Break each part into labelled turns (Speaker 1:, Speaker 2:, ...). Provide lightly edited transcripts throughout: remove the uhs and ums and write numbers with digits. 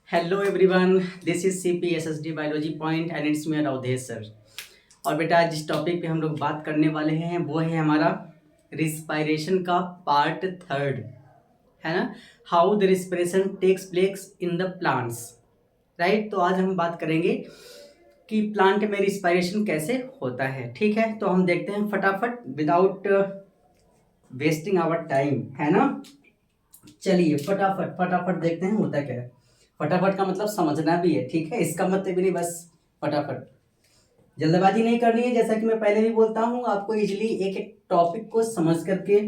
Speaker 1: Hello everyone, this is CPSSD biology point and it's me Avdhesh sir. और बेटा जिस topic पे हम लोग बात करने वाले हैं वो है हमारा रिस्पायरेशन का पार्ट थर्ड, है ना। How the respiration takes place in the plants, right. तो आज हम बात करेंगे कि प्लांट में रिस्पायरेशन कैसे होता है। ठीक है, तो हम देखते हैं फटाफट विदाउट वेस्टिंग आवर टाइम, है ना। चलिए फटाफट फटाफट देखते हैं होता क्या है। फटाफट का मतलब समझना भी है, ठीक है। इसका मतलब भी नहीं बस फटाफट, जल्दबाजी नहीं करनी है। जैसा कि मैं पहले भी बोलता हूँ, आपको इजीली एक एक टॉपिक को समझ करके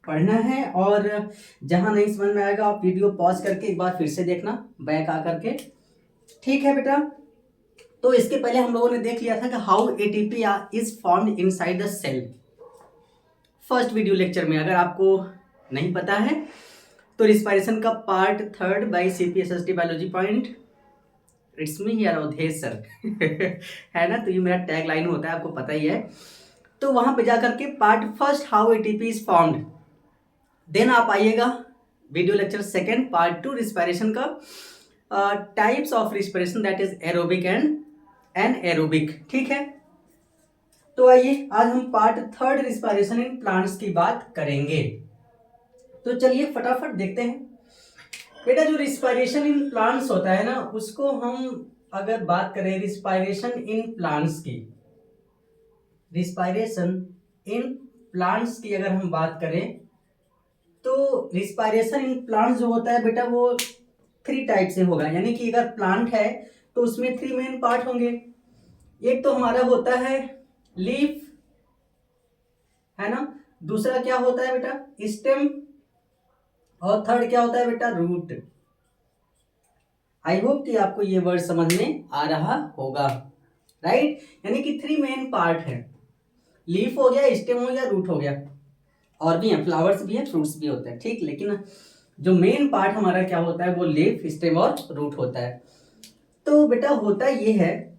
Speaker 1: पढ़ना है, और जहां नहीं समझ में आएगा आप वीडियो पॉज करके एक बार फिर से देखना, बैक आ करके। ठीक है बेटा, तो इसके पहले हम लोगों ने देख लिया था कि how ATP is formed inside the cell, first video lecture में। अगर आपको नहीं पता है तो रिस्पायरेशन का part third by CPSSD biology point, it's me here Avdhesh sir है ना। तो ये मेरा टैग लाइन होता है, आपको पता ही है। तो वहां पे जाकर के part first how ATP is formed, then आप आइएगा video lecture second part two respiration का types of respiration, that is aerobic and anaerobic. ठीक है, तो आइए आज हम part third respiration in plants की बात करेंगे। तो चलिए फटाफट देखते हैं बेटा। जो रिस्पायरेशन इन प्लांट्स होता है ना, उसको हम अगर बात करें रिस्पायरेशन इन प्लांट्स की, रिस्पायरेशन इन प्लांट्स की अगर हम बात करें तो रिस्पायरेशन इन प्लांट्स जो होता है बेटा वो थ्री टाइप से होगा। यानी कि अगर प्लांट है तो उसमें थ्री मेन पार्ट होंगे। एक तो हमारा होता है लीफ, है ना। दूसरा क्या होता है बेटा स्टेम, और थर्ड क्या होता है बेटा रूट। आई होप कि आपको ये वर्ड समझ में आ रहा होगा, राइट। यानी कि थ्री मेन पार्ट है, लीफ हो गया, स्टेम हो गया, रूट हो गया, और भी है, फ्लावर्स भी है, फ्रूट्स भी होते हैं, ठीक। लेकिन जो मेन पार्ट हमारा क्या होता है वो लीफ, स्टेम और रूट होता है। तो बेटा होता ये है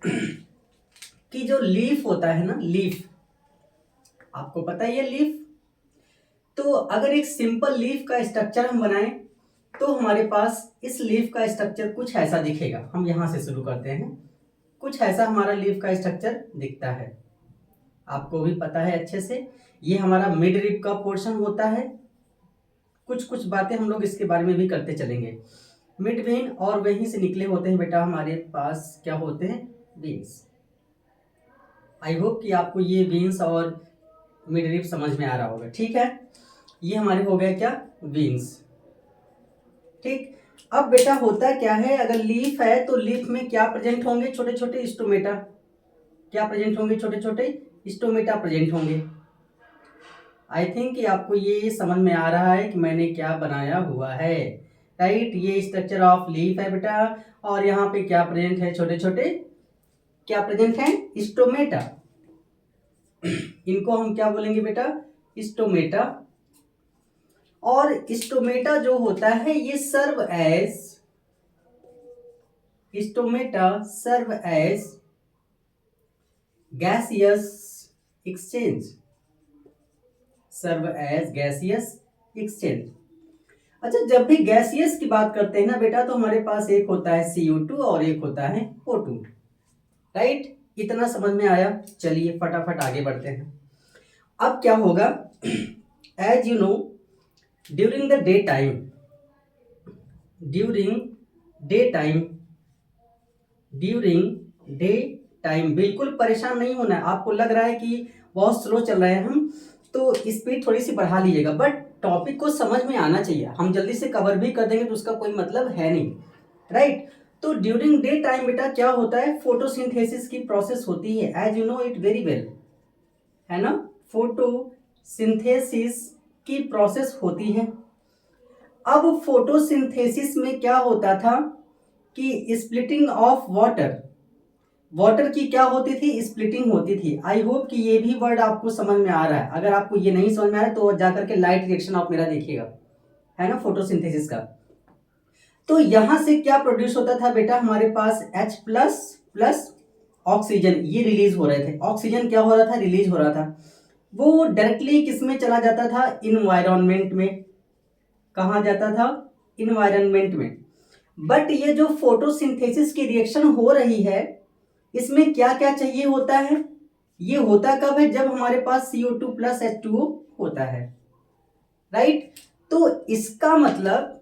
Speaker 1: कि जो लीफ होता है ना, लीफ आपको पता ही है लीफ। तो अगर एक सिंपल लीफ का स्ट्रक्चर हम बनाएं तो हमारे पास इस लीफ का स्ट्रक्चर कुछ ऐसा दिखेगा। हम यहां से शुरू करते हैं, कुछ ऐसा हमारा लीफ का स्ट्रक्चर दिखता है, आपको भी पता है अच्छे से। ये हमारा मिड रिब का पोर्शन होता है। कुछ कुछ बातें हम लोग इसके बारे में भी करते चलेंगे। मिड वेन, और वहीं से निकले होते हैं बेटा हमारे पास क्या होते हैं, वेन्स। आई होप कि आपको ये वेन्स और मिड रिब समझ में आ रहा होगा, ठीक है। ये हमारे हो गए क्या, वेन्स, ठीक। अब बेटा होता क्या है, अगर लीफ है तो लीफ में क्या प्रेजेंट होंगे, छोटे छोटे स्टोमेटा। क्या प्रेजेंट होंगे, छोटे छोटे स्टोमेटा प्रेजेंट होंगे। आई थिंक कि आपको ये समझ में आ रहा है कि मैंने क्या बनाया हुआ है, राइट। ये स्ट्रक्चर ऑफ लीफ है बेटा, और यहाँ पे क्या प्रेजेंट है, छोटे छोटे क्या प्रेजेंट है, स्टोमेटा। इनको हम क्या बोलेंगे बेटा, स्टोमेटा। और स्टोमेटा जो होता है ये serve as, stomata serve as gaseous exchange, serve as gaseous exchange. अच्छा, जब भी गैसियस की बात करते हैं ना बेटा तो हमारे पास एक होता है CO2 और एक होता है O2, राइट। इतना समझ में आया। चलिए फटाफट आगे बढ़ते हैं। अब क्या होगा, as you know during the day time, during day time, during day time, बिल्कुल परेशान नहीं होना है। आपको लग रहा है कि बहुत स्लो चल रहे हैं हम, तो स्पीड थोड़ी सी बढ़ा लीजिएगा, बट टॉपिक को समझ में आना चाहिए। हम जल्दी से कवर भी कर देंगे तो उसका कोई मतलब है नहीं, राइट। तो ड्यूरिंग डे टाइम बेटा क्या होता है, फोटोसिंथेसिस की प्रोसेस होती है, as you know it very well, है ना। फोटोसिंथेसिस की प्रोसेस होती है। अब फोटोसिंथेसिस में क्या होता था कि स्प्लिटिंग ऑफ वाटर, वाटर की क्या होती थी, स्प्लिटिंग होती थी। आई होप कि ये भी वर्ड आपको समझ में आ रहा है। अगर आपको ये नहीं समझ में आ रहा है तो जाकर के लाइट रिएक्शन आप मेरा देखिएगा, है ना, फोटोसिंथेसिस का। तो यहां से क्या प्रोड्यूस होता था बेटा, हमारे पास H प्लस प्लस ऑक्सीजन, ये रिलीज हो रहे थे। ऑक्सीजन क्या हो रहा था, रिलीज हो रहा था। वो डायरेक्टली किस में चला जाता था, इन्वायरमेंट में। कहा जाता था, इन्वायरमेंट में। बट ये जो फोटोसिंथेसिस की रिएक्शन हो रही है इसमें क्या क्या चाहिए होता है, ये होता कब है, जब हमारे पास CO2 प्लस H2O होता है, राइट। तो इसका मतलब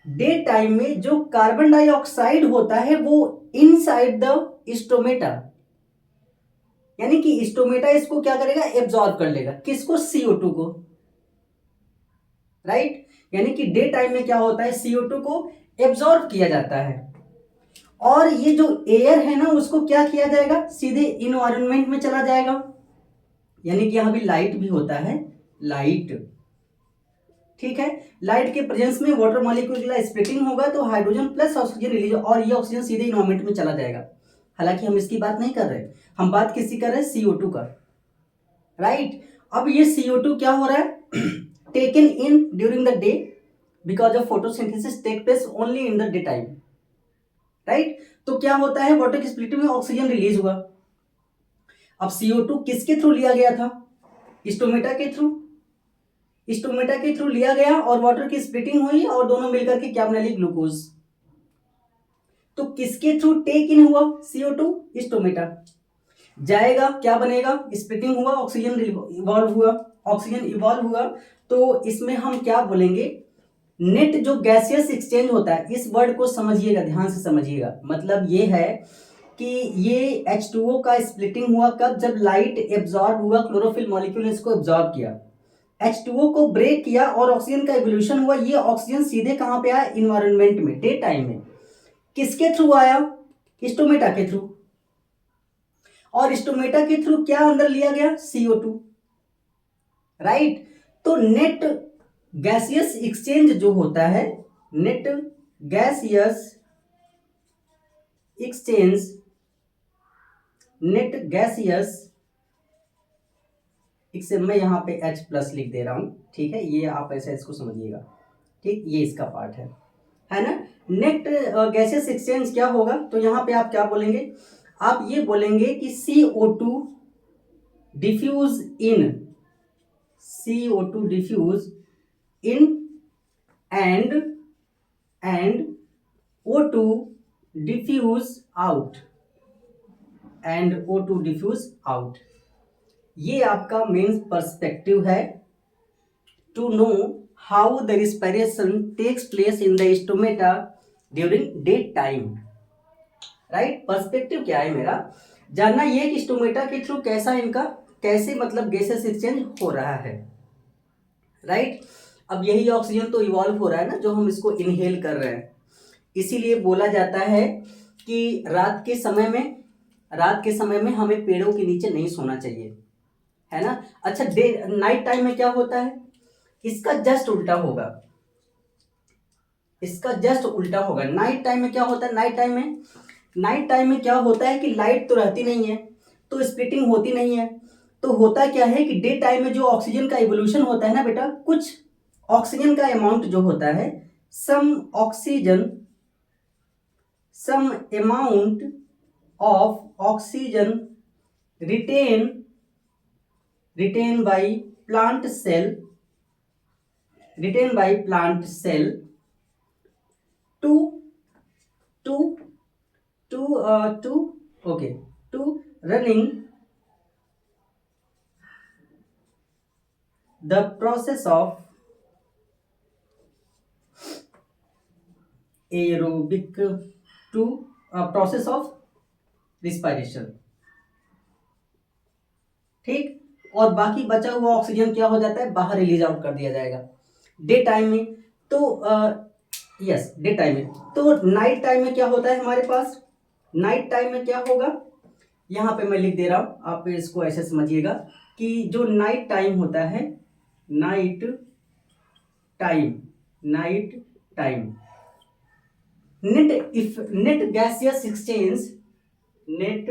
Speaker 1: डे टाइम में जो कार्बन डाइऑक्साइड होता है वो इनसाइड द स्टोमेटा, यानी कि स्टोमेटा इसको क्या करेगा, एब्जॉर्ब कर लेगा, किसको, CO2 को, राइट। यानी कि डे टाइम में क्या होता है, CO2 को एब्जॉर्ब किया जाता है और ये जो एयर है ना उसको क्या किया जाएगा, सीधे इन्वायरमेंट में चला जाएगा। यानी कि यहां भी लाइट भी होता है, लाइट, ठीक है। लाइट के प्रेजेंस में वाटर मॉलिक्यूल का स्प्लिटिंग होगा तो हाइड्रोजन प्लस ऑक्सीजन रिलीज और ये ऑक्सीजन सीधे इन्वायरमेंट में चला जाएगा। हालांकि हम इसकी बात नहीं कर रहे, हम बात किसकी कर रहे हैं, CO2 का, राइट। अब ये CO2 क्या हो रहा है, taken in during the day because of photosynthesis take place only in the day time, right. तो क्या होता है, वाटर की स्प्लिटिंग में ऑक्सीजन रिलीज हुआ। अब CO2 किसके थ्रू लिया गया था, स्टोमेटा के थ्रू, स्टोमेटा के थ्रू लिया गया और वाटर की स्प्लिटिंग हुई और दोनों मिलकर के क्या बना ली, ग्लूकोज। तो किसके थ्रू टेक इन हुआ, CO2, स्टोमेटा जाएगा, क्या बनेगा, स्प्लिटिंग हुआ, ऑक्सीजन इवॉल्व हुआ, ऑक्सीजन इवॉल्व हुआ। तो इसमें हम क्या बोलेंगे, नेट जो गैसियस एक्सचेंज होता है, इस वर्ड को समझिएगा, ध्यान से समझिएगा। मतलब ये है कि ये H2O का स्प्लिटिंग हुआ कब, जब लाइट एब्जॉर्ब हुआ, क्लोरोफिल मॉलिक्यूल ने इसको एब्जॉर्ब किया, H2O को ब्रेक किया और ऑक्सीजन का इवोल्यूशन हुआ। ये ऑक्सीजन सीधे कहां पे आया, इन्वायरमेंट में, डे टाइम में। किसके थ्रू आया, स्टोमेटा के थ्रू, और स्टोमेटा के थ्रू क्या अंदर लिया गया, CO2, राइट। तो नेट गैसियस एक्सचेंज जो होता है, net gaseous exchange, net gaseous, इसे मैं यहां पे H प्लस लिख दे रहा हूं, ठीक है, ये आप ऐसे इसको समझिएगा, ठीक, ये इसका पार्ट है ना। नेट गैसियस एक्सचेंज क्या होगा, तो यहां पे आप क्या बोलेंगे, आप ये बोलेंगे कि CO2 diffuse in, CO2 diffuse in and O2 diffuse out, and O2 diffuse out। ये आपका मेन पर्सपेक्टिव है to know how the respiration takes place in the stomata during day time, right. Perspective क्या है मेरा, जानना ये कि stomata के थ्रू कैसा इनका, कैसे मतलब गैसेस एक्सचेंज हो रहा है, राइट। अब यही ऑक्सीजन तो इवॉल्व हो रहा है ना, जो हम इसको इनहेल कर रहे हैं। इसीलिए बोला जाता है कि रात के समय में हमें पेड़ों के नीचे नहीं सोना चाहिए, है ना। अच्छा, डे नाइट टाइम में क्या होता है, इसका जस्ट उल्टा होगा, इसका जस्ट उल्टा होगा। नाइट टाइम में क्या होता है, नाइट टाइम में क्या होता है कि लाइट तो रहती नहीं है, तो स्प्लिटिंग होती नहीं है। तो होता क्या है कि डे टाइम में जो ऑक्सीजन का इवोल्यूशन होता है ना बेटा, कुछ ऑक्सीजन का अमाउंट जो होता है, सम amount of oxygen retained by plant cell to to to running the process of aerobic to process of respiration, ठीक। और बाकी बचा हुआ ऑक्सीजन क्या हो जाता है, बाहर रिलीज आउट कर दिया जाएगा डे टाइम में। तो यस, डे टाइम में। तो नाइट टाइम में क्या होता है हमारे पास, नाइट टाइम में क्या होगा, यहां पे मैं लिख दे रहा हूं, आप इसको ऐसे समझिएगा कि जो नाइट टाइम होता है, night time net gaseous exchange, net,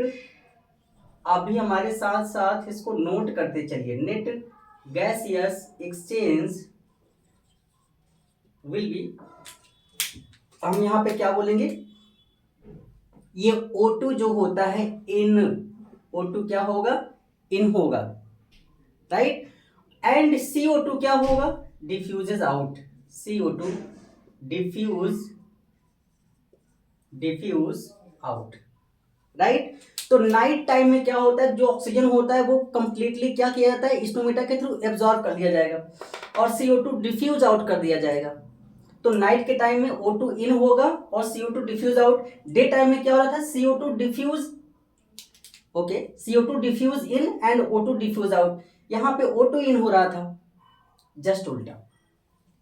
Speaker 1: अभी हमारे साथ साथ इसको नोट करते चलिए, net gaseous exchange will be, हम यहां पे क्या बोलेंगे, ये O2 जो होता है इन, O2 क्या होगा, इन होगा, राइट। एंड CO2 क्या होगा, diffuses out, CO2 diffuse diffuse out, right. तो नाइट टाइम में क्या होता है, जो ऑक्सीजन होता है वो कंप्लीटली क्या किया जाता है, स्टोमेटा के थ्रू एब्जॉर्ब कर दिया जाएगा और CO2 डिफ्यूज आउट कर दिया जाएगा। तो नाइट के टाइम में O2 इन होगा और CO2 diffuse out. Day time में क्या हो रहा था, CO2 diffuse, okay, CO2 diffuse in and O2 diffuse out. यहाँ पे O2 इन हो रहा था, जस्ट उल्टा,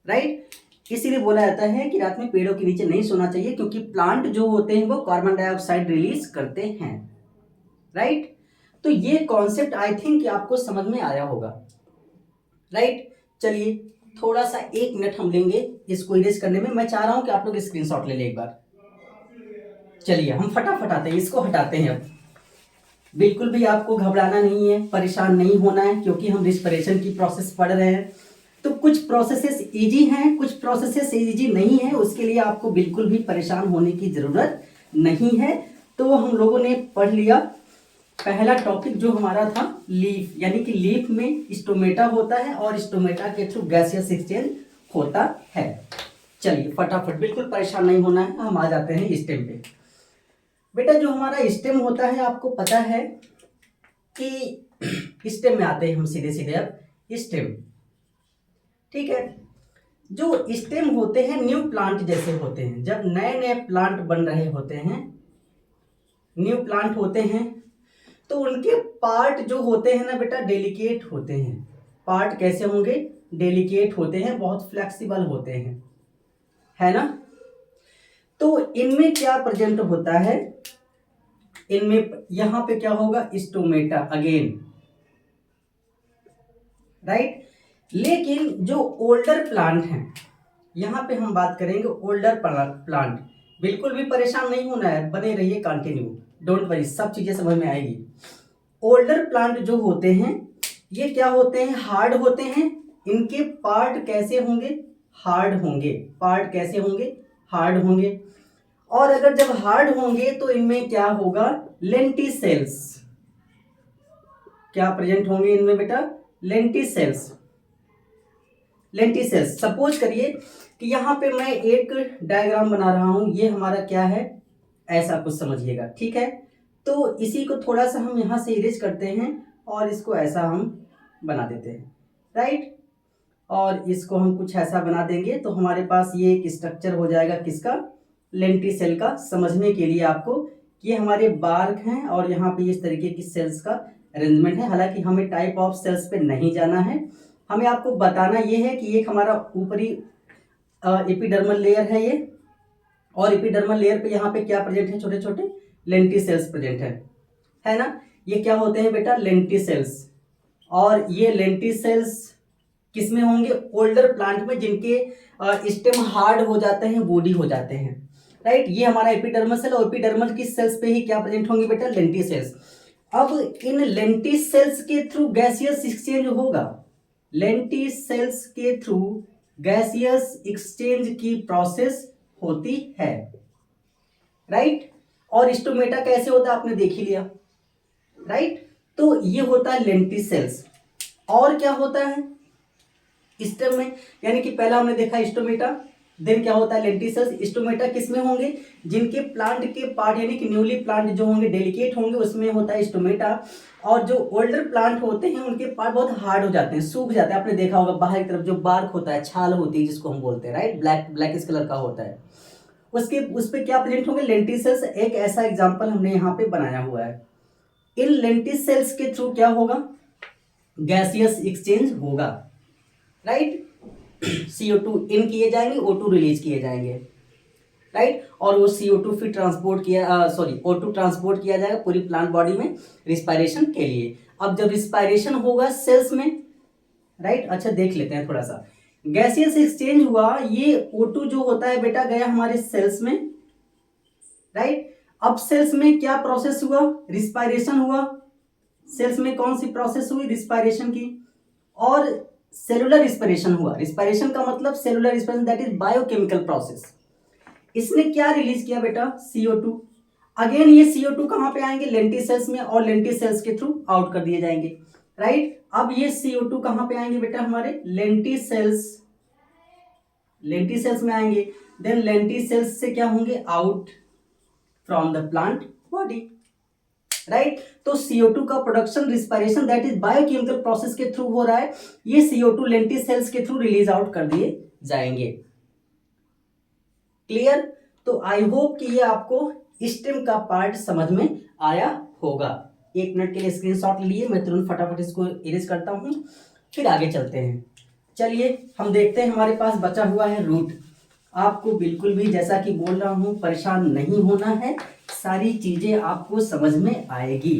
Speaker 1: राइट। इसीलिए बोला जाता है कि रात में पेड़ों के नीचे नहीं सोना चाहिए, क्योंकि प्लांट जो होते हैं वो कार्बन डाइऑक्साइड रिलीज करते हैं, राइट। तो ये कॉन्सेप्ट आई थिंक आपको समझ में आया होगा, राइट। चलिए थोड़ा सा 1 मिनट हम लेंगे इसको इरेज करने में। मैं चाह रहा हूं कि आप लोग स्क्रीनशॉट ले लें एक बार। चलिए हम फटाफट आते हैं, इसको हटाते हैं। अब बिल्कुल भी आपको घबराना नहीं है, परेशान नहीं होना है, क्योंकि हम रिस्पिरेशन की प्रोसेस पढ़ रहे हैं। तो कुछ प्रोसेसेस इजी हैं, कुछ प्रोसेसेस इजी नहीं है, उसके लिए आपको बिल्कुल भी परेशान होने की जरूरत नहीं है। तो हम लोगों ने पढ़ लिया पहला टॉपिक जो हमारा था लीफ, यानी कि लीफ में स्टोमेटा होता है और स्टोमेटा के थ्रू गैसियस एक्सचेंज होता है। चलिए फटाफट, बिल्कुल परेशान नहीं होना है, हम आ जाते हैं स्टेम पे। बेटा जो हमारा स्टेम होता है, आपको पता है कि स्टेम में आते हैं हम सीधे सीधे। अब स्टेम, ठीक है, जो स्टेम होते हैं न्यू प्लांट जैसे होते हैं। जब नए नए प्लांट बन रहे होते हैं, न्यू प्लांट होते हैं, तो उनके पार्ट जो होते हैं ना बेटा, डेलिकेट होते हैं। पार्ट कैसे होंगे, डेलिकेट होते हैं, बहुत फ्लेक्सिबल होते हैं, है ना। तो इनमें क्या प्रेजेंट होता है, इनमें यहां पे क्या होगा, स्टोमेटा अगेन, राइट। लेकिन जो ओल्डर प्लांट हैं, यहां पे हम बात करेंगे ओल्डर प्लांट। बिल्कुल भी परेशान नहीं होना है, बने रहिए कंटिन्यू, डोंट वरी, सब चीजें समझ में आएगी। ओल्डर प्लांट जो होते हैं ये क्या होते हैं, हार्ड होते हैं। इनके पार्ट कैसे होंगे, हार्ड होंगे। पार्ट कैसे होंगे, हार्ड होंगे। और अगर जब हार्ड होंगे तो इनमें क्या होगा, लेंटिसेल्स। क्या प्रेजेंट होंगे इनमें बेटा, लेंटिसेल्स। लेंटिसेल्स, सपोज करिए कि यहां पे मैं एक डायग्राम बना रहा हूं, ये हमारा क्या है, ऐसा कुछ समझिएगा, ठीक है। तो इसी को थोड़ा सा हम यहां से इरेज करते हैं और इसको ऐसा हम बना देते हैं, राइट। और इसको हम कुछ ऐसा बना देंगे तो हमारे पास ये एक स्ट्रक्चर हो जाएगा, किसका, लेंटिसेल का। समझने के लिए आपको, ये हमारे बार्क हैं और यहाँ पे इस तरीके की सेल्स का अरेंजमेंट है। हालांकि हमें टाइप ऑफ सेल्स पे नहीं जाना है, हमें आपको बताना ये है कि एक हमारा ऊपरी एपिडर्मल लेयर है ये, और एपिडर्मल लेयर पे यहाँ पे क्या प्रेजेंट है, छोटे छोटे लेंटिसेल्स प्रेजेंट है ना। ये क्या होते हैं बेटा, लेंटिसेल्स। और ये लेंटिसेल्स किसमें होंगे, ओल्डर प्लांट में, जिनके स्टेम हार्ड हो जाते हैं, बॉडी हो जाते हैं, राइट। ये हमारा एपिडर्मल सेल, और एपिडर्मल की सेल्स पे ही क्या प्रेजेंट होंगे बेटा, लेंटिसेल्स। अब इन लेंटिसेल्स के थ्रू गैसियस एक्सचेंज होगा। लेंटिसेल्स के थ्रू गैसियस एक्सचेंज की प्रोसेस होती है, राइट। और स्टोमेटा कैसे होता है आपने देख ही लिया, राइट। तो ये होता है लेंटिसेल्स। और क्या होता है स्टेम में, यानी कि पहला हमने देखा स्टोमेटा, देन क्या होता है लेंटिसेल्स। स्टोमेटा किसमें होंगे, जिनके प्लांट के पार्ट यानी कि न्यूली प्लांट जो होंगे, डेलिकेट होंगे, उसमें होता है स्टोमेटा। और जो ओल्डर प्लांट होते हैं उनके पार्ट बहुत हार्ड हो जाते हैं, सूख जाते हैं। आपने देखा होगा बाहर की तरफ जो बार्क होता है, छाल होती है जिसको हम बोलते हैं, राइट, ब्लैक कलर का होता है, उसके उस पर क्या प्रेजेंट होंगे, लेंटिसेल्स। एक ऐसा एग्जाम्पल हमने यहाँ पे बनाया हुआ है। इन लेंटिसेल्स के थ्रू क्या होगा, गैसियस एक्सचेंज होगा, राइट। CO2 इन किए जाएंगे, O2 रिलीज किए जाएंगे, राइट। और वो CO2 फिर ट्रांसपोर्ट किया, O2 ट्रांसपोर्ट किया जाएगा पूरी प्लांट बॉडी में रिस्पायरेशन के लिए। अब जब रिस्पायरेशन होगा सेल्स में, राइट, अच्छा देख लेते हैं थोड़ा सा। गैसियस एक्सचेंज हुआ, ये O2 जो होता है बेटा गया हमारे सेल्स में, राइट। अब सेल्स में क्या प्रोसेस हुआ, रिस्पायरेशन हुआ। सेल्स में कौन सी प्रोसेस हुई, रिस्पायरेशन की। और सेलुलर रिस्पिरेशन हुआ। रिस्पिरेशन का मतलब cellular respiration, that is biochemical process. इसने क्या रिलीज किया बेटा, CO2। अगेन ये CO2 कहां पे आएंगे, लेंटिसेल्स में, और लेंटिसेल्स के थ्रू आउट कर दिए जाएंगे, राइट। अब ये CO2 कहां पे आएंगे बेटा, हमारे लेंटिसेल्स, लेंटिसेल्स में आएंगे। देन लेंटिसेल्स से क्या होंगे, out, from the plant body, right. तो CO2 का production respiration that is biochemical process के थ्रू हो रहा है। ये CO2 लेंटिल सेल्स के थ्रू रिलीज आउट कर दिए जाएंगे। क्लियर। तो आई होप कि ये आपको स्टेम का पार्ट समझ में आया होगा। 1 मिनट के लिए स्क्रीनशॉट लिए, मैं तुरंत फटाफट इसको इरेज करता हूं, फिर आगे चलते हैं। चलिए हम देखते हैं, हमारे पास बचा हुआ है रूट। आपको बिल्कुल भी जैसा कि बोल रहा हूं परेशान नहीं होना है, सारी चीजें आपको समझ में आएगी,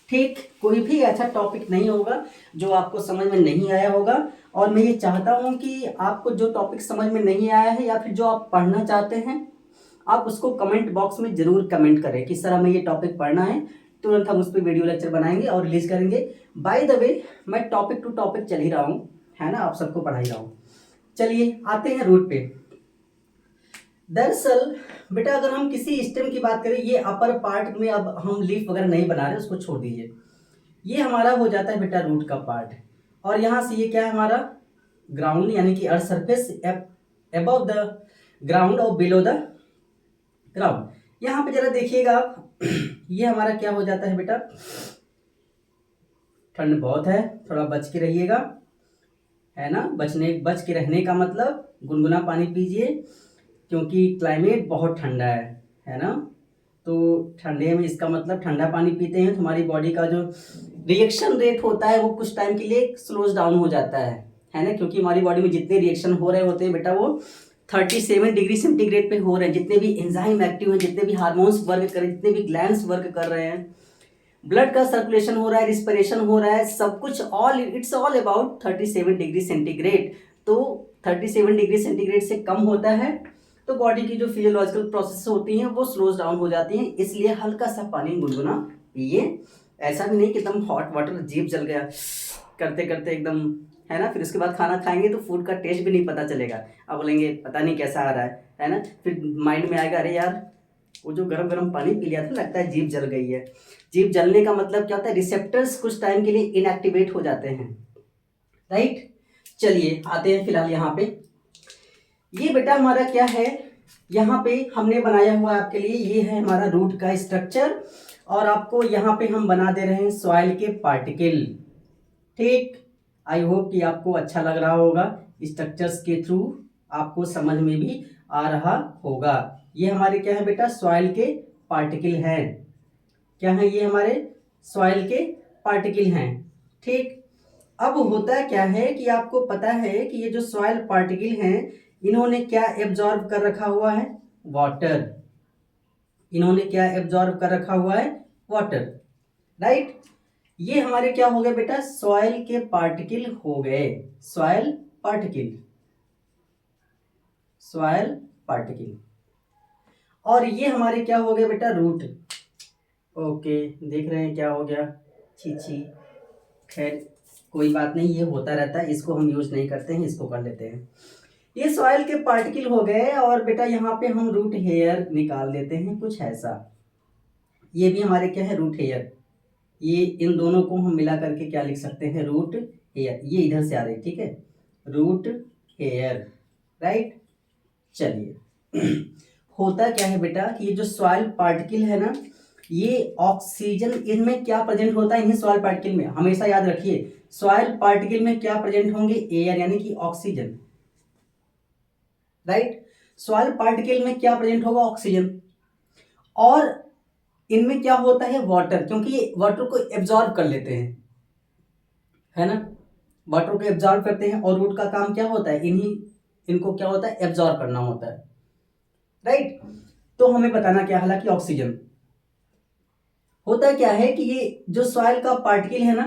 Speaker 1: ठीक। कोई भी ऐसा टॉपिक नहीं होगा जो आपको समझ में नहीं आया होगा। और मैं ये चाहता हूं कि आपको जो टॉपिक समझ में नहीं आया है या फिर जो आप पढ़ना चाहते हैं, आप उसको कमेंट बॉक्स में जरूर कमेंट करें कि सर हमें ये टॉपिक पढ़ना है। तुरंत हम उस पर वीडियो लेक्चर बनाएंगे और रिलीज करेंगे। बाय द वे मैं टॉपिक टू टॉपिक चल ही रहा हूँ, है ना, आप सबको पढ़ा ही रहा हूँ। चलिए आते हैं रूट पे। दरअसल बेटा अगर हम किसी स्टेम की बात करें, ये अपर पार्ट में अब हम लीफ वगैरह नहीं बना रहे, उसको छोड़ दीजिए। ये हमारा हो जाता है बेटा रूट का पार्ट, और यहाँ से ये क्या है हमारा ग्राउंड, यानी कि earth surface above the ground और बिलो द ग्राउंड। यहाँ पे जरा देखिएगा आप, ये हमारा क्या हो जाता है बेटा, ठंड बहुत है, थोड़ा बच के रहिएगा, है ना। बच के रहने का मतलब गुनगुना पानी पीजिए, क्योंकि क्लाइमेट बहुत ठंडा है ना। तो ठंडे में इसका मतलब ठंडा पानी पीते हैं तो हमारी बॉडी का जो रिएक्शन रेट होता है वो कुछ टाइम के लिए स्लोज डाउन हो जाता है ना, क्योंकि हमारी बॉडी में जितने रिएक्शन हो रहे होते हैं बेटा वो 37 डिग्री सेंटीग्रेड पे हो रहे हैं। जितने भी एंजाइम एक्टिव हैं, जितने भी हार्मोन्स वर्क कर रहे हैं, जितने भी ग्लैंड्स वर्क कर रहे हैं, ब्लड का सर्कुलेशन हो रहा है, रिस्पिरेशन हो रहा है, सब कुछ it's all about 37 degree centigrade. तो 37 डिग्री सेंटीग्रेड से कम होता है तो बॉडी की जो फिजियोलॉजिकल प्रोसेस होती हैं वो स्लोज डाउन हो जाती हैं। इसलिए हल्का सा पानी गुनगुना पिए, ऐसा भी नहीं कि एकदम हॉट वाटर जीभ जल गया करते करते एकदम, है ना। फिर उसके बाद खाना खाएंगे तो फूड का टेस्ट भी नहीं पता चलेगा, अब बोलेंगे पता नहीं कैसा आ रहा है ना। फिर माइंड में आएगा अरे यार वो जो गरम गरम पानी पी लिया था लगता है जीभ जल गई है। जीभ जलने का मतलब क्या होता है, रिसेप्टर्स कुछ टाइम के लिए इनएक्टिवेट हो जाते हैं, राइट। चलिए आते हैं फिलहाल यहाँ पे। ये बेटा हमारा क्या है, यहाँ पे हमने बनाया हुआ आपके लिए, ये है हमारा रूट का स्ट्रक्चर, और आपको यहाँ पे हम बना दे रहे हैं सॉइल के पार्टिकल, ठीक। आई होप कि आपको अच्छा लग रहा होगा, स्ट्रक्चर्स के थ्रू आपको समझ में भी आ रहा होगा। ये हमारे क्या है बेटा, सॉइल के पार्टिकल हैं। क्या है ये हमारे सॉइल के पार्टिकल हैं, ठीक। अब होता क्या है कि आपको पता है कि ये जो सॉइल पार्टिकल हैं इन्होंने क्या एब्जॉर्ब कर रखा हुआ है, वाटर। इन्होंने क्या एब्जॉर्ब कर रखा हुआ है, वाटर, राइट। ये हमारे क्या हो गए बेटा, सॉइल के पार्टिकल हो गए, सॉइल पार्टिकल, सॉइल पार्टिकल। और ये हमारे क्या हो गए बेटा, रूट। ओके देख रहे हैं क्या हो गया, छी छी, खैर कोई बात नहीं, ये होता रहता है, इसको हम यूज नहीं करते हैं, इसको कर लेते हैं। ये सॉइल के पार्टिकल हो गए, और बेटा यहाँ पे हम रूट हेयर निकाल देते हैं कुछ ऐसा। ये भी हमारे क्या है, रूट हेयर। ये इन दोनों को हम मिला करके क्या लिख सकते हैं, रूट हेयर। ये इधर से आ रही, ठीक है, रूट हेयर, राइट। चलिए होता क्या है बेटा कि ये जो सॉइल पार्टिकल है ना, ये ऑक्सीजन इनमें क्या प्रेजेंट होता है, इन्हीं सॉइल पार्टिकल में, हमेशा याद रखिए सॉइल पार्टिकल में क्या प्रेजेंट होंगे, एयर यानी कि ऑक्सीजन, राइट। सॉइल पार्टिकल में क्या प्रेजेंट होगा, ऑक्सीजन। और इनमें क्या होता है, वाटर, क्योंकि ये वाटर को एब्जॉर्ब कर लेते हैं, है ना, वाटर को एब्जॉर्ब करते हैं। और रूट का काम क्या होता है, इनको क्या होता है, एब्जॉर्ब करना होता है, राइट। तो हमें बताना क्या, हालांकि ऑक्सीजन होता क्या है कि ये जो सॉइल का पार्टिकल है ना,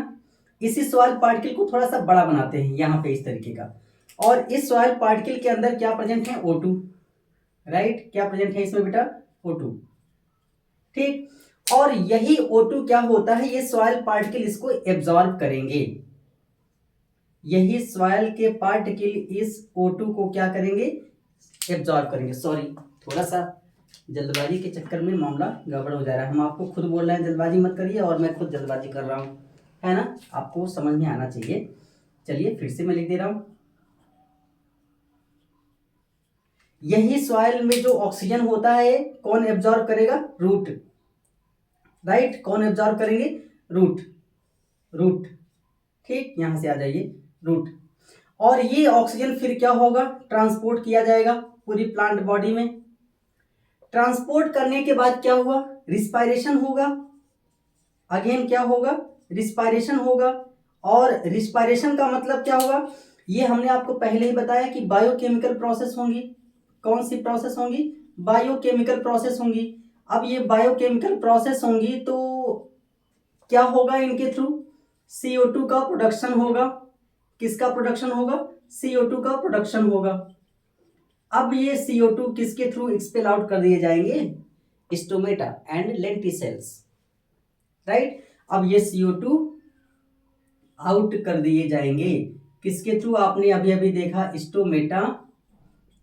Speaker 1: इसी सॉइल पार्टिकल को थोड़ा सा बड़ा बनाते हैं यहाँ पे इस तरीके का, और इस सॉइल पार्टिकल के अंदर क्या प्रेजेंट है, O2, राइट। क्या प्रेजेंट है इसमें बेटा, O2, ठीक। और यही O2 क्या होता है, ये सॉइल पार्टिकल इसको एब्जॉर्ब करेंगे, यही सॉइल के पार्टिकल इस O2 को क्या करेंगे, एब्जॉर्ब करेंगे। सॉरी थोड़ा सा जल्दबाजी के चक्कर में मामला गड़बड़ हो जा रहा है, हम आपको खुद बोल रहे हैं जल्दबाजी मत करिए, और मैं खुद जल्दबाजी कर रहा हूँ, है ना, आपको समझ में आना चाहिए। चलिए फिर से मैं लिख दे रहा हूँ, यही सॉइल में जो ऑक्सीजन होता है कौन एब्जॉर्ब करेगा? Root, right. कौन एब्जॉर्ब करेंगे? रूट, रूट, ठीक। यहां से आ जाइए, रूट। और ये ऑक्सीजन फिर क्या होगा? ट्रांसपोर्ट किया जाएगा पूरी प्लांट बॉडी में। ट्रांसपोर्ट करने के बाद क्या हुआ? रिस्पायरेशन होगा। अगेन क्या होगा? रिस्पायरेशन होगा। और रिस्पायरेशन का मतलब क्या होगा? ये हमने आपको पहले ही बताया कि बायोकेमिकल प्रोसेस होंगी। कौन सी प्रोसेस होंगी? बायोकेमिकल प्रोसेस होंगी। अब ये बायोकेमिकल प्रोसेस होंगी तो क्या होगा इनके थ्रू? CO2 का प्रोडक्शन होगा। किसका प्रोडक्शन होगा? CO2 का प्रोडक्शन होगा। अब ये CO2 किसके थ्रू एक्सपेल आउट कर दिए जाएंगे? Stomata and lenticels, right. अब ये CO2 आउट कर दिए जाएंगे किसके थ्रू? आपने अभी अभी देखा, stomata,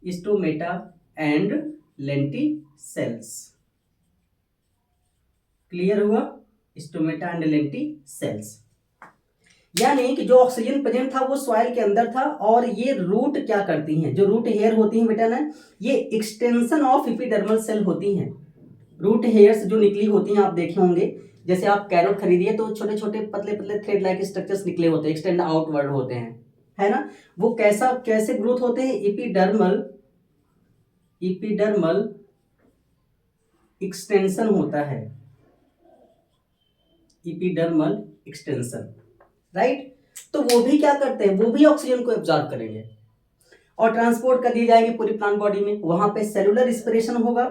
Speaker 1: stomata and lenticels. Clear हुआ? Stomata and lenticels. यानी कि जो ऑक्सीजन प्रेजेंट था वो सॉइल के अंदर था, और ये रूट क्या करती हैं? जो रूट हेयर होती हैं बेटा ना, ये एक्सटेंशन ऑफ एपिडर्मल सेल होती हैं। रूट हेयर्स जो निकली होती हैं आप देखे होंगे, जैसे आप कैरोट खरीदिए तो छोटे छोटे पतले पतले थ्रेड लाइक स्ट्रक्चर्स निकले होते हैं, एक्सटेंड आउटवर्ड होते हैं, है ना। वो कैसे ग्रोथ होते हैं? एपिडर्मल, एपिडर्मल एक्सटेंशन होता है, एपिडर्मल एक्सटेंशन, राइट। तो वो भी क्या करते हैं? वो भी ऑक्सीजन को एब्जॉर्ब करेंगे और ट्रांसपोर्ट कर दिए जाएंगे पूरी प्लांट बॉडी में। वहां पे सेलुलर रिस्पिरेशन होगा,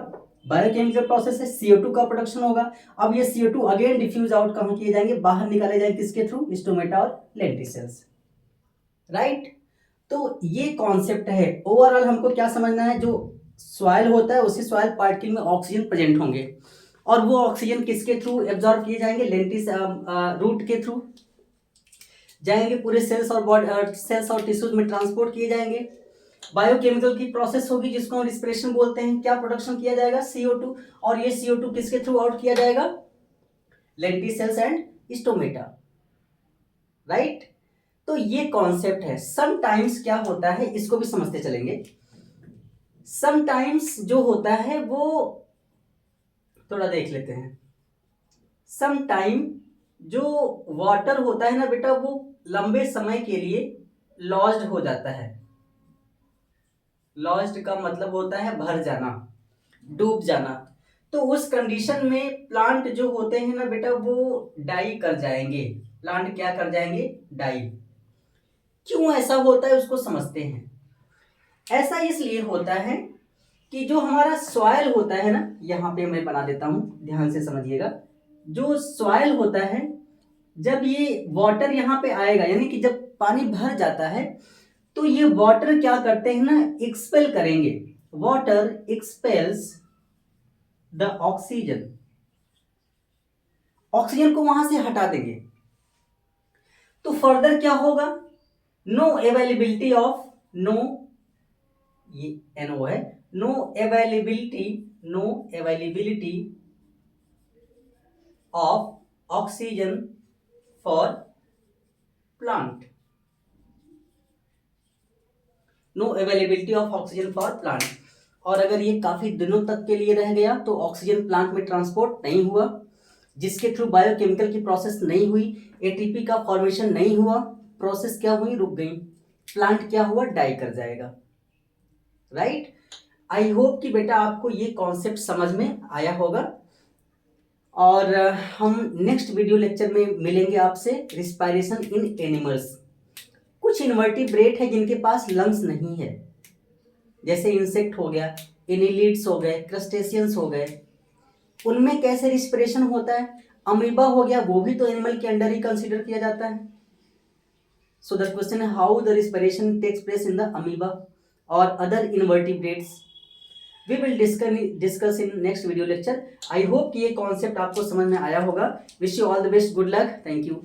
Speaker 1: बायोकेमिकल प्रोसेस है, CO2 का प्रोडक्शन होगा। अब ये CO2 अगेन डिफ्यूज आउट कहां किए जाएंगे? बाहर निकाले जाएंगे। किसके थ्रू? स्टोमेटा और लेंटिसेल्स, राइट। तो ये कॉन्सेप्ट है। ओवरऑल हमको क्या समझना है? जो सॉइल होता है उसी सॉइल पार्टिकल में ऑक्सीजन प्रेजेंट होंगे, और वो ऑक्सीजन किसके थ्रू एब्जॉर्ब किए जाएंगे? रूट के थ्रू जाएंगे, पूरे सेल्स और टिश्यूज में ट्रांसपोर्ट किए जाएंगे। बायोकेमिकल की प्रोसेस होगी जिसको हम रिस्पिरेशन बोलते हैं। क्या प्रोडक्शन किया जाएगा? CO2। और ये CO2 किसके थ्रू आउट किया जाएगा? Lenticels and stomata, right. तो ये कॉन्सेप्ट है। समटाइम्स क्या होता है इसको भी समझते चलेंगे। समटाइम्स जो होता है वो थोड़ा देख लेते हैं। समटाइम जो वाटर होता है ना बेटा, वो लंबे समय के लिए लॉस्ड हो जाता है। लॉस्ट का मतलब होता है भर जाना, डूब जाना। तो उस कंडीशन में प्लांट जो होते हैं ना बेटा, वो डाई कर जाएंगे। प्लांट क्या कर जाएंगे? डाई। क्यों ऐसा होता है उसको समझते हैं। ऐसा इसलिए होता है कि जो हमारा सॉइल होता है ना, यहां पे मैं बना देता हूं, ध्यान से समझिएगा। जो सॉइल होता है, जब ये वाटर यहां पे आएगा, यानी कि जब पानी भर जाता है, तो ये वाटर क्या करते हैं ना, एक्सपेल करेंगे। Water expels the oxygen, oxygen को वहां से हटा देंगे। तो फर्दर क्या होगा? नो अवेलेबिलिटी ऑफ, नो, ये NO है, no availability, no availability of oxygen for plant, no availability of oxygen for plant. और अगर ये काफी दिनों तक के लिए रह गया तो ऑक्सीजन प्लांट में ट्रांसपोर्ट नहीं हुआ, जिसके थ्रू बायोकेमिकल की प्रोसेस नहीं हुई, ATP का फॉर्मेशन नहीं हुआ, प्रोसेस क्या हुई? रुक गई। प्लांट क्या हुआ? डाई कर जाएगा, राइट। आई होप कि बेटा आपको ये कॉन्सेप्ट समझ में आया होगा। और हम नेक्स्ट वीडियो लेक्चर में मिलेंगे आपसे। रिस्पायरेशन इन एनिमल्स। कुछ इनवर्टिब्रेट है जिनके पास लंग्स नहीं है, जैसे इंसेक्ट हो गया, एनिलिड्स हो गए, क्रस्टेशियंस हो गए, उनमें कैसे रिस्पिरेशन होता है? अमीबा हो गया, वो भी तो एनिमल के अंडर ही कंसीडर किया जाता है। सो द क्वेश्चन है how the respiration takes place in the amoeba और other invertebrates. We will discuss in next video lecture. I hope कि ये कॉन्सेप्ट आपको समझ में आया होगा। Wish you all the best, good luck, thank you.